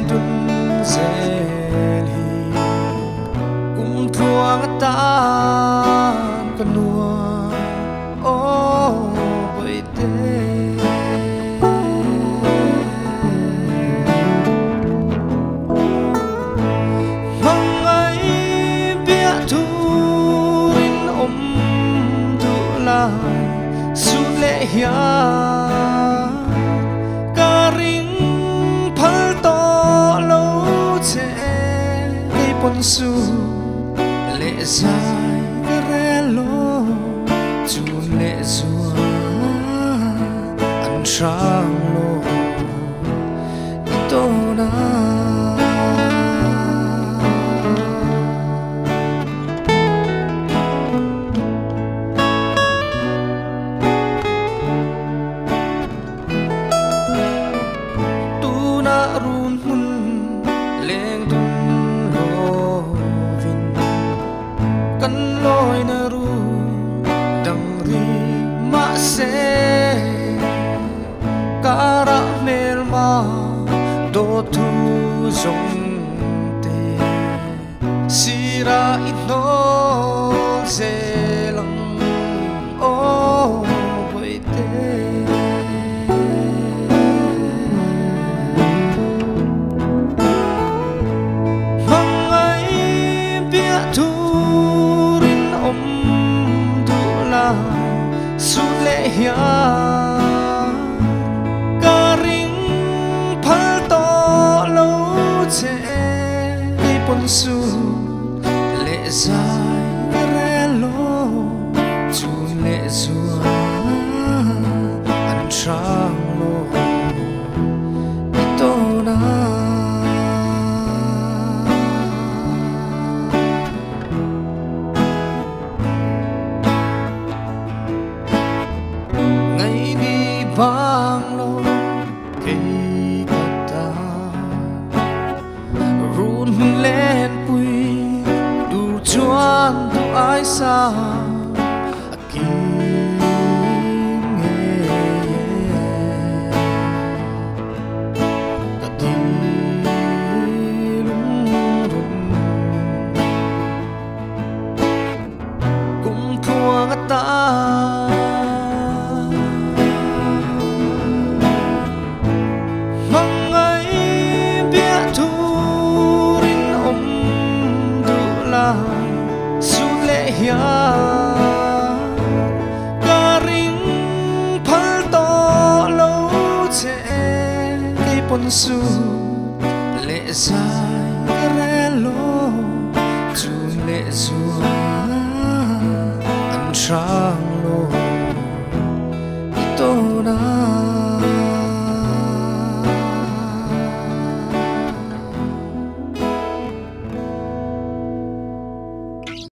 tun zeli kum thuang tan kanua o boite mangai bia thurin tu lai su le hia pon su lệ dài cái re lo chun lệ zua ăn sang lo ito na tu na run mun leng tu kan loi na ru dang ri ma se kara mel ma do tu zong te sira ino se lang o boi te mangai bia tu su lệ hia ca ring phal to lâu che đi pon su lệ dài re lo chu lệ zua ăn sang lo ito na. Vang lo cây cata run lên pui đủ chuan đủ ai xa akin nghe kati lung rung cũng thua ta su lệ hia ca ring phal to lâu che cây pon su lệ dài re lo chu lệ zua ăn sang lo ito na.